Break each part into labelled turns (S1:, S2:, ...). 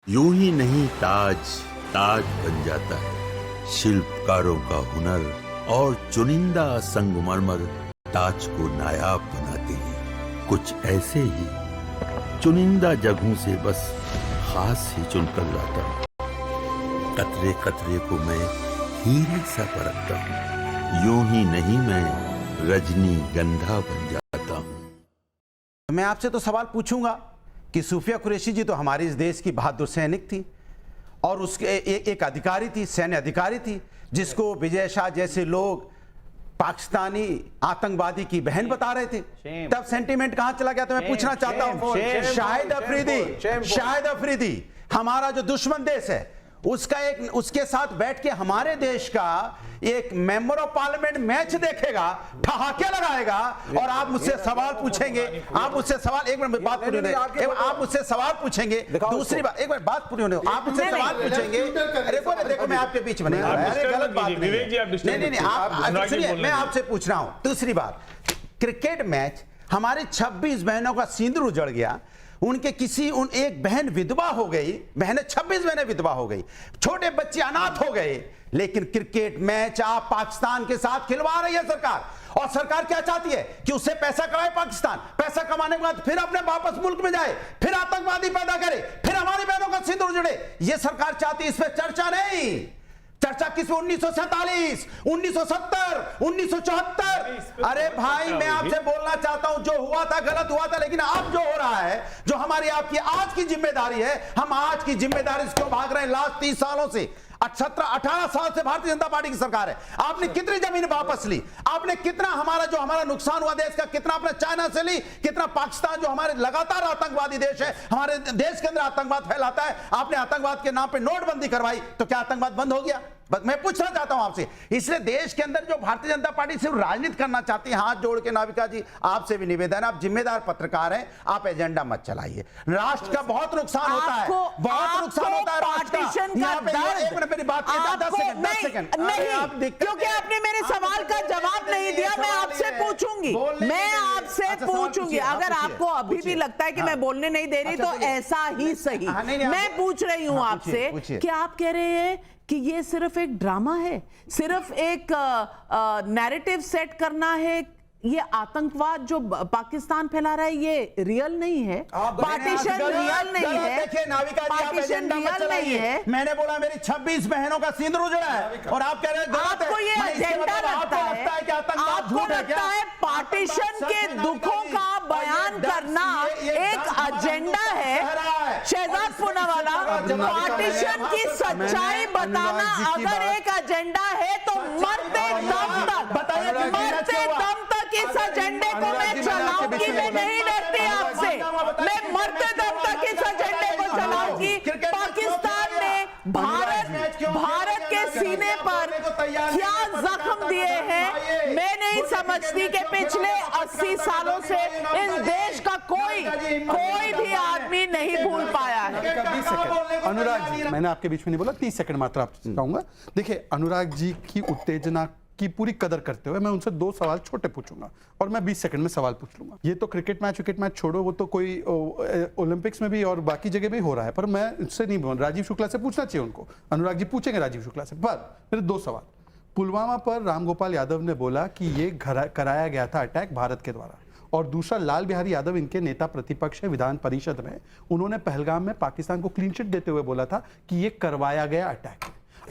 S1: यूं ही नहीं ताज ताज बन जाता है। शिल्पकारों का हुनर और चुनिंदा संगमरमर ताज को नायाब बनाते हैं। कुछ ऐसे ही चुनिंदा जगहों से बस खास ही चुनकर लाता हूँ। कतरे कतरे को मैं हीरे सा परखता हूँ। यूं ही नहीं मैं रजनीगंधा बन जाता हूँ।
S2: मैं आपसे तो सवाल पूछूंगा कि सूफिया कुरैशी जी तो हमारे इस देश की बहादुर सैनिक थी और उसके एक अधिकारी थी, सैन्य अधिकारी थी, जिसको विजय शाह जैसे लोग पाकिस्तानी आतंकवादी की बहन बता रहे थे। तब सेंटीमेंट कहां चला गया? तो मैं पूछना चाहता हूं, शाहिद अफरीदी हमारा जो दुश्मन देश है उसके साथ बैठ के हमारे देश का एक मेंबर ऑफ पार्लियामेंट मैच देखेगा, ठहाके लगाएगा और आप मुझसे सवाल पूछेंगे। आप मुझसे सवाल, एक मिनट बात पूरी होने, आप मुझसे सवाल पूछेंगे। दूसरी बात, एक मिनट बात पूरी होने, आप मुझसे सवाल पूछेंगे। देखो मैं आपके बीच में नहीं, अरे गलत बात नहीं, आप सुनिए, मैं आपसे पूछ रहा हूं। दूसरी बात, क्रिकेट मैच, हमारी 26 बहनों का सिंदूर उजड़ गया, उनके एक बहन विधवा हो गई, 26 बहनें विधवा हो गई, छोटे बच्चे अनाथ हो गए, लेकिन क्रिकेट मैच आप पाकिस्तान के साथ खिलवा रही है सरकार। और सरकार क्या चाहती है कि उससे पैसा कमाए पाकिस्तान, पैसा कमाने के बाद फिर अपने वापस मुल्क में जाए, फिर आतंकवादी पैदा करे, फिर हमारी बहनों का सिंदूर जुड़े। यह सरकार चाहती है, इस पर चर्चा नहीं। चर्चा किस में? 1947, 1970, 1974। अरे भाई, मैं आपसे बोलना चाहता हूं, जो हुआ था गलत हुआ था, लेकिन अब जो हो रहा है, जो हमारी आपकी आज की जिम्मेदारी है, हम आज की जिम्मेदारी से क्यों भाग रहे हैं? लास्ट 30 सालों से, 17-18 साल से भारतीय जनता पार्टी की सरकार है। आपने कितनी जमीन वापस ली? आपने कितना हमारा नुकसान हुआ देश का, कितना आपने चाइना से ली, कितना पाकिस्तान जो हमारे लगातार आतंकवादी देश है, हमारे देश के अंदर आतंकवाद फैलाता है, आपने आतंकवाद के नाम पे नोटबंदी करवाई, तो क्या आतंकवाद बंद हो गया? बस मैं पूछना चाहता हूं आपसे। इसलिए देश के अंदर जो भारतीय जनता पार्टी सिर्फ राजनीति करना चाहती है, हाथ जोड़ के नाविका जी आपसे भी निवेदन है, आप जिम्मेदार पत्रकार हैं, आप एजेंडा मत चलाइए। राष्ट्र का बहुत नुकसान होता है, बहुत नुकसान होता है राष्ट्र का। एक मिनट मेरी बात, 10 सेकंड नहीं,
S3: क्योंकि आपने मेरे सवाल का जवाब नहीं दिया। मैं आपसे पूछूंगी, मैं आपसे पूछूंगी। अगर आपको अभी भी लगता है कि मैं बोलने नहीं दे रही, तो ऐसा ही सही। मैं पूछ रही हूं आपसे, क्या आप कह रहे हैं कि ये सिर्फ एक ड्रामा है, सिर्फ एक नैरेटिव सेट करना है? ये आतंकवाद जो पाकिस्तान फैला रहा है, ये रियल नहीं है, पार्टीशन रियल नहीं है, पार्टीशन रियल नहीं है।
S2: मैंने बोला मेरी 26 बहनों का सिंदूर उजड़ा है और आप कह रहे हैं
S3: आपको ये एजेंडा लगता है, आपको लगता है पार्टीशन के दुखों का बयान करना एक एजेंडा है? शहजाद पूनावाला, पार्टीशन की सच्चाई बताना अगर एक एजेंडा है, तो मरते दम तक इस एजेंडे को मैं चलाऊंगी। मैं नहीं डरती आपसे, मैं मरते दम तक इस एजेंडे को चलाऊंगी। पाकिस्तान ने भारत के सीने पर क्या जख्म दिए हैं, मैं नहीं समझती कि पिछले 80 सालों से इस देश का कोई भी आदमी नहीं भूल पाया है।
S4: अनुराग जी, मैंने आपके बीच में नहीं बोला, 30 सेकंड मात्र आपसे कहूंगा। देखिए, अनुराग जी की उत्तेजना की पूरी कदर करते हुए मैं उनसे 2 सवाल छोटे पूछूंगा और मैं 20 सेकंड में सवाल पूछ लूंगा। ये तो क्रिकेट मैच छोड़ो, वो तो कोई ओलंपिक्स में भी और बाकी जगह भी हो रहा है, पर मैं उससे नहीं बोल। राजीव शुक्ला से पूछना चाहिए उनको, अनुराग जी पूछेंगे राजीव शुक्ला से। पर मेरे 2 सवाल। पुलवामा पर रामगोपाल यादव ने बोला कि ये कराया गया था अटैक भारत के द्वारा, और दूसरा लाल बिहारी यादव, इनके नेता प्रतिपक्ष है विधान परिषद में, उन्होंने पहलगाम में पाकिस्तान को क्लीन चिट देते हुए बोला था कि ये करवाया गया अटैक।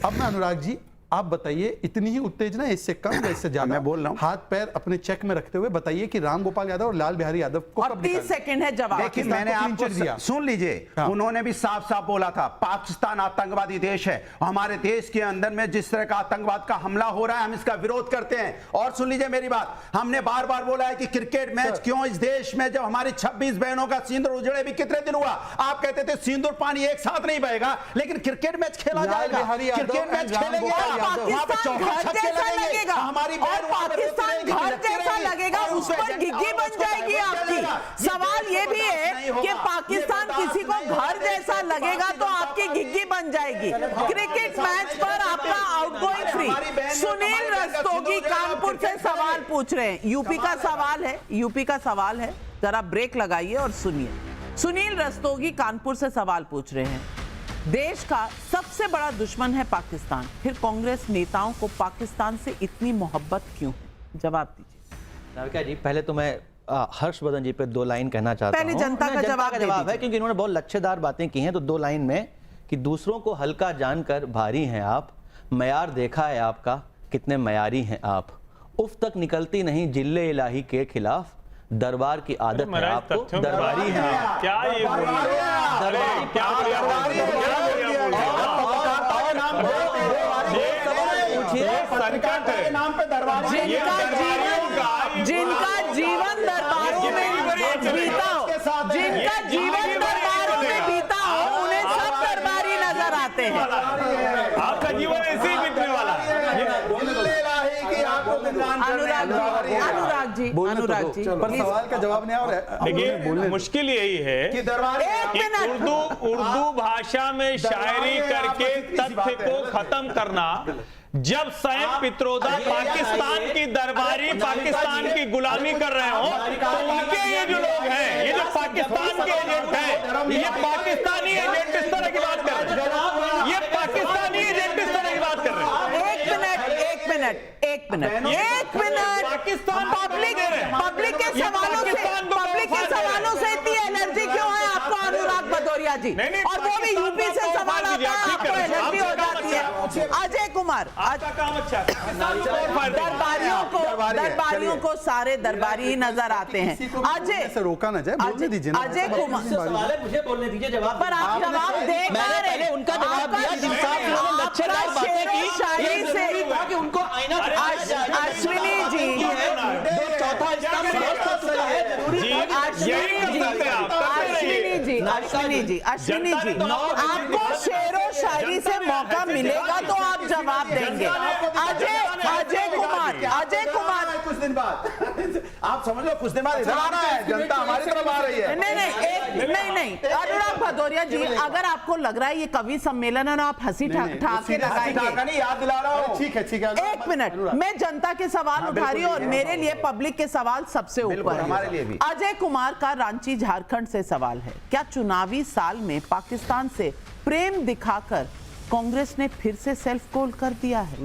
S4: अब मैं अनुराग जी, आप बताइए, इतनी ही उत्तेजना, इससे कम या इससे ज्यादा?
S2: मैं बोल रहा हूं,
S4: हाथ पैर अपने चेक में रखते हुए बताइए कि रामगोपाल यादव और लाल बिहारी यादव को
S3: कब 30 सेकंड है जवाब।
S2: देखिए, मैंने आपको दिया, सुन लीजिए। हाँ। उन्होंने भी साफ साफ बोला था, पाकिस्तान आतंकवादी देश है, हमारे देश के अंदर में जिस तरह का आतंकवाद का हमला हो रहा है, हम इसका विरोध करते हैं। और सुन लीजिए मेरी बात, हमने बार बार बोला है कि क्रिकेट मैच क्यों इस देश में, जब हमारी 26 बहनों का सिंदूर उजड़े भी कितने दिन हुआ, आप कहते थे सिंदूर पानी एक साथ नहीं बहेगा, लेकिन क्रिकेट मैच खेला जाएगा, क्रिकेट मैच खेलेंगे,
S3: घर जैसा लगेगा, हमारी और पाकिस्तान घर जैसा लगेगा, उस पर घिघी बन जाएगी आपकी। सवाल ये भी है कि पाकिस्तान किसी को घर जैसा लगेगा तो आपकी घिघी बन जाएगी। क्रिकेट मैच पर आपका आउटगोइंग फ्री। सुनील रस्तोगी कानपुर से सवाल पूछ रहे हैं, यूपी का सवाल है, जरा ब्रेक लगाइए और सुनिए। सुनील रस्तोगी कानपुर से सवाल पूछ रहे हैं, देश का सबसे बड़ा दुश्मन है पाकिस्तान, फिर कांग्रेस नेताओं को पाकिस्तान से इतनी मोहब्बत क्यों? जवाब दीजिए।
S5: नाविका जी, पहले तो मैं हर्षवर्धन जी पे 2 लाइन कहना चाहता हूं।
S3: पहले जनता का जवाब
S5: है, क्योंकि इन्होंने बहुत लच्छेदार बातें की हैं। तो 2 लाइन में कि दूसरों को हल्का जानकर भारी हैं आप, मयार देखा है आपका, कितने मयारी हैं आप, उफ तक निकलती नहीं जिल्ले इलाही के खिलाफ, दरबार की आदत है आपको, दरबारी हैं आप।
S6: क्या ये बोल रहे हैं?
S2: दरबारी क्या नाम पे दरबारी,
S3: जिनका जीवन दरबारों में बीता हो, जिनका जीवन दरबारों में बीता हो, उन्हें सब दरबारी नजर आते हैं।
S6: आपका जीवन ऐसे ही बीतने वाला है।
S3: अनुराग जी,
S4: पर सवाल का जवाब नहीं आ रहा है।
S6: देखिए, मुश्किल यही है कि उर्दू भाषा में शायरी करके तथ्य को खत्म करना। जब स्वयं पित्रोदा पाकिस्तान की दरबारी, पाकिस्तान की गुलामी कर रहे हो, तो उनके ये जो लोग हैं, ये जो पाकिस्तान के एजेंट हैं, ये पाकिस्तानी एजेंट इस तरह की बात कर रहे हैं। ये पाकिस्तानी एजेंट इस तरह की बात कर रहे हैं।
S3: एक मिनट
S6: पाकिस्तान
S3: पब्लिक के सवालों से इतनी एनर्जी क्यों है आपको अनुराग भदौरिया जी? और वो भी यूपी से सवाल आता है, आपको एनर्जी हो जाती है। अजय कुमार, दरबारियों को सारे दरबारी ही नजर आते हैं। अजय
S4: से रोका ना जाए, बोलने दीजिए ना।
S3: अजय कुमार,
S5: सवाल है, मुझे बोलने दीजिए जवाब।
S3: पर आप जवाब दे,
S5: मैंने पहले उनका जवाब दिया, जिन साहब इन्होंने लच्छेदार बातें की,
S3: शायरी
S5: ये
S3: से
S5: जरूरी था कि उनको आईना
S3: अश्विनी जी,
S5: चौथा स्तंभ ध्वस्त हो चुका है, जरूरी था कि
S3: अश्विनी जी, आपको शेरो शायरी से मौका मिलेगा तो आप जवाब देंगे। अजय कुमार,
S2: कुछ दिन बाद आप समझ लो, कुछ दिन बाद इधर आ रहा है, जनता हमारी तरफ आ रही है।
S3: नहीं, अनुराग भदौरिया जी, अगर आपको लग रहा है ये कवि सम्मेलन है ना, आप हंसी ठाके लगाएंगे,
S2: याद दिला रहा हूँ।
S4: ठीक है।
S3: एक मिनट, मैं जनता के सवाल उठा रही हूँ और मेरे लिए पब्लिक के सवाल सबसे ऊपर
S2: हमारे लिए
S3: है।
S2: भी।
S3: अजय कुमार का रांची झारखंड से सवाल है, क्या चुनावी साल में पाकिस्तान से प्रेम दिखाकर कांग्रेस ने फिर से सेल्फ गोल कर दिया है?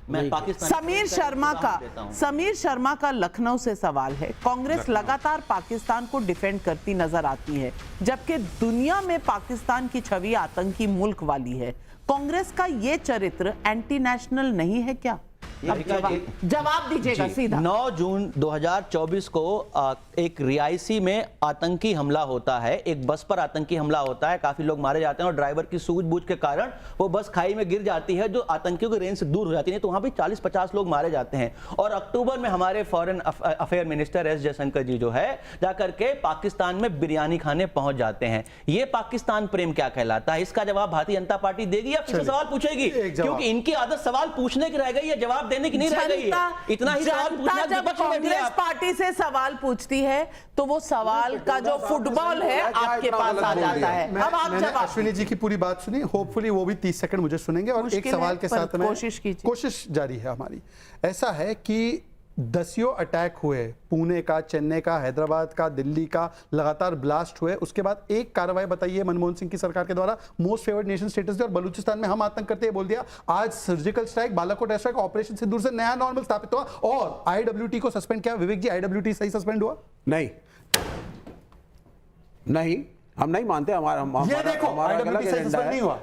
S5: मैं पाकिस्तान।
S3: समीर शर्मा का लखनऊ से सवाल है, कांग्रेस लगातार पाकिस्तान को डिफेंड करती नजर आती है, जबकि दुनिया में पाकिस्तान की छवि आतंकी मुल्क वाली है। कांग्रेस का ये चरित्र एंटी नेशनल नहीं है क्या? जवाब दीजिएगा सीधा।
S5: 9 जून 2024 को एक रियासी में आतंकी हमला होता है, एक बस पर आतंकी हमला होता है, काफी लोग मारे जाते हैं और ड्राइवर की सूझबूझ के कारण वो बस खाई में गिर जाती है, जो आतंकियों की रेंज से दूर हो जाती है। तो वहां भी 40-50 लोग मारे जाते हैं। और अक्टूबर में हमारे foreign affair minister S Jaishankar ji जो है, जाकर के पाकिस्तान में बिरयानी खाने पहुंच जाते हैं। ये पाकिस्तान प्रेम क्या कहलाता है? इसका जवाब भारतीय जनता पार्टी देगी या फिर सवाल पूछेगी? क्योंकि इनकी आदत सवाल पूछने की रह गई है, जवाब देने की नहीं रह गई है। इतना ही सवाल पूछना,
S3: जब कांग्रेस पार्टी से सवाल पूछती है तो वो सवाल का जो फुटबॉल है आपके पास आ जाता है। अब आप जवाब।
S4: अश्विनी जी की पूरी बात सुनी, होपफुली वो भी 30 सेकंड मुझे सुनेंगे और एक सवाल के साथ में कोशिश जारी है हमारी। ऐसा है कि 10 अटैक हुए, पुणे का, चेन्नई का, हैदराबाद का, दिल्ली का, लगातार ब्लास्ट हुए। उसके बाद एक कार्रवाई बताइए मनमोहन सिंह की सरकार के द्वारा, मोस्ट फेवर्ड नेशन स्टेटस और बलूचिस्तान में हम आतंक करते हैं बोल दिया। आज surgical strike, Balakot air strike, operation Sindoor से नया नॉर्मल स्थापित हुआ और आईडब्ल्यूटी को सस्पेंड किया। विवेक जी, आईडब्ल्यूटी सही सस्पेंड हुआ?
S2: नहीं, हम नहीं मानते। हमारा
S4: ये देखो, आईडब्ल्यूटी सही सस्पेंड नहीं हुआ।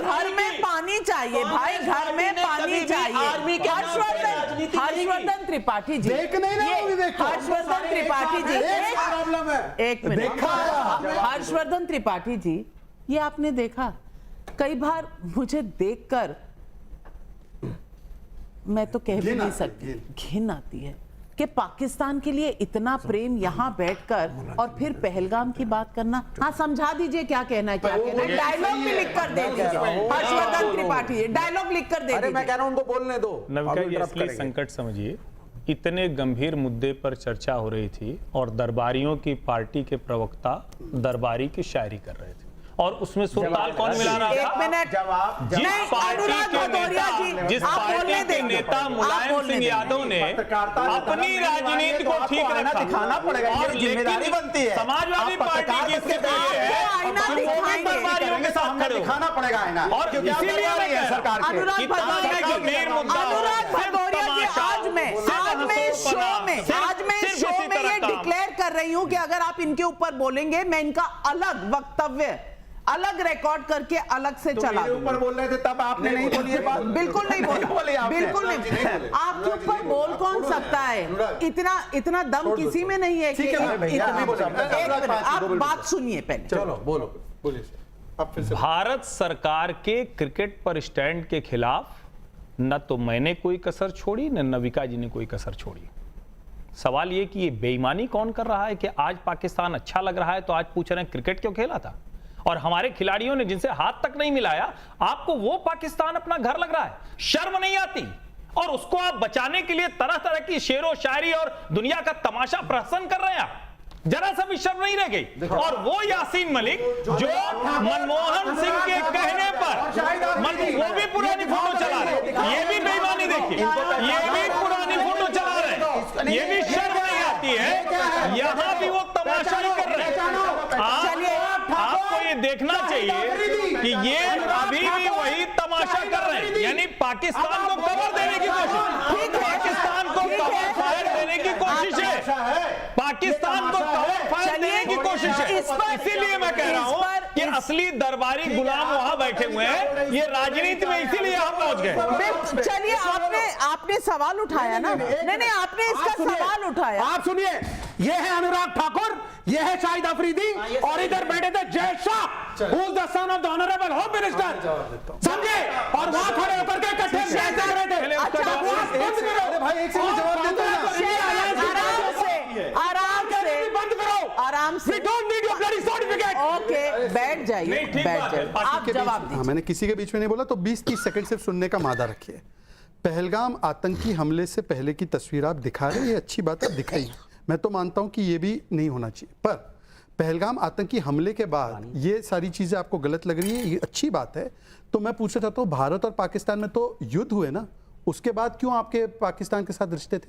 S3: घर में पानी चाहिए भाई, घर में पानी चाहिए। हर्षवर्धन त्रिपाठी जी, हर्षवर्धन त्रिपाठी जी, एक मिनट। हर्षवर्धन त्रिपाठी जी, ये आपने देखा, कई बार मुझे देखकर मैं तो कह भी नहीं सकती, घिन आती है कि पाकिस्तान के लिए इतना प्रेम यहां बैठकर और फिर पहलगाम की बात करना। हाँ, समझा दीजिए क्या कहना है, क्या कहना है। डायलॉग भी लिख कर दे दीजिए हर्षवर्धन त्रिपाठी, डायलॉग लिख कर दे दीजिए।
S2: मैं कह रहा हूं उनको बोलने दो।
S6: नविका, संकट समझिए, इतने गंभीर मुद्दे पर चर्चा हो रही थी और दरबारियों की पार्टी के प्रवक्ता दरबारी की शायरी कर रहे थे और उसमें सुरताल कौन मिला रहा था?
S3: एक मिनट,
S6: जिस
S3: नहीं,
S6: पार्टी
S3: अनुराग
S6: के
S3: भदौरिया
S6: नेता,
S3: जी,
S6: जिस
S3: आप
S6: पार्टी
S3: बोलने
S6: के
S3: देंगे।
S6: नेता
S3: आप
S6: मुलायम
S3: बोलने
S6: सिंह
S3: देंगे।
S6: यादव ने अपनी राजनीति
S2: तो
S6: को
S2: आपको
S6: ठीक
S2: आईना
S6: रखा
S2: दिखाना पड़ेगा, ये
S6: और
S2: जिम्मेदारी
S6: लेकिन
S2: बनती है।
S6: समाजवादी
S2: आप
S6: पार्टी
S2: पत्रकार
S6: की स्थिति
S2: बनके
S6: ये है
S3: आपको आईना
S6: कि वो भी
S3: दिखाएंगे।
S6: बर्बादियों के साथ खड़े हो।
S2: दिखाना पड़ेगा आईना,
S6: और
S2: क्योंकि आप
S6: इसीलिए
S2: दरबारी
S6: मैं
S2: हैं
S6: कह
S2: सरकार
S6: रहा
S2: के।
S3: अनुराग भदौरिया
S6: जो मेन मुद्दा हो,
S3: अनुराग
S6: सिर्फ
S3: भदौरिया जी,
S6: तमाशा,
S3: आज मैं इस शो में
S6: सिर्फ इसी तरह
S3: ये
S6: काम।
S3: डिक्लेयर कर रही हूं कि अगर आप इनके ऊपर बोलेंगे मैं इनका अलग वक्तव्य अलग रिकॉर्ड करके अलग से चला
S2: मेरे ऊपर बोल रहे थे तब आपने नहीं बोली ये बात।
S3: बिल्कुल नहीं बोली
S2: आपने।
S3: बिल्कुल नहीं। आपके ऊपर बोल कौन सकता है? इतना दम किसी में नहीं है कि
S2: ठीक है भैया,
S3: इतना-
S2: नहीं बोला।
S3: एक मिनट, आप बात सुनिए पहले।
S4: चलो बोलो, बोलिए आप फिर से।
S6: भारत सरकार के क्रिकेट पर स्टैंड के खिलाफ न तो मैंने कोई कसर छोड़ी न नविका जी ने कोई कसर छोड़ी। सवाल ये कि ये बेईमानी कौन कर रहा है कि आज पाकिस्तान अच्छा लग रहा है तो आज पूछ रहे हैं क्रिकेट क्यों खेला था, और हमारे खिलाड़ियों ने जिनसे हाथ तक नहीं मिलाया आपको वो पाकिस्तान अपना घर लग रहा है। शर्म नहीं आती? और उसको आप बचाने के लिए तरह तरह की शेरो शायरी और दुनिया का तमाशा प्रहसन कर रहे हैं आप। जरा सा भी शर्म नहीं रह गई। और वो यासीन मलिक जो मनमोहन सिंह के कहने पर वो भी पुरानी फोटो चला रहे, ये भी बेईमानी देखिए, ये भी पुरानी फोटो चला रहे, ये भी शर्म नहीं आती है। यहां भी वो तमाशा ही कर रहे हैं। आपको ये देखना चाहिए कि ये अभी भी वही तमाशा कर रहे हैं, यानी पाकिस्तान को कवर देने की कोशिश, पाकिस्तान को कवर फायर देने की कोशिश है, पाकिस्तान को कवर फायर देने की कोशिश है। इसीलिए मैं कह रहा हूं कि असली दरबारी गुलाम वहां बैठे हुए हैं, ये राजनीति में इसीलिए यहां पहुंच गए।
S3: चलिए आपने सवाल उठाया ना, नहीं आपने इसका सवाल उठाया।
S2: आप सुनिए, ये है अनुराग ठाकुर, ये है शाहिद अफरीदी, और इधर बैठे थे Jay Shah, who is the son of the honourable home minister, समझे? और वहां खड़े होकर के इकट्ठे बहस कर रहे थे। बकवास बंद करो भाई, एक से जवाब देते हैं। बंद करो,
S3: आराम से।
S2: We don't need your bloody certificate.
S3: Okay, बैठ जाइए,
S6: नहीं, ठीक
S3: बैठ
S6: बात है।
S3: जाइए, आप
S4: के बीच-
S3: जवाब दीजिए।
S4: हाँ, मैंने किसी के बीच में नहीं बोला, तो 20-30 सेकंड सिर्फ सुनने का मादा रखिए। पहलगाम आतंकी हमले से पहले की तस्वीर आप दिखा रहे हैं, ये अच्छी बात है, दिखाई। मैं तो मानता हूं कि ये भी नहीं होना चाहिए, पर पहलगाम आतंकी हमले के बाद ये सारी चीजें आपको गलत लग रही है, ये अच्छी बात है। तो मैं पूछना चाहता हूँ, भारत और पाकिस्तान में तो युद्ध हुए ना, उसके बाद क्यों आपके पाकिस्तान के साथ रिश्ते थे?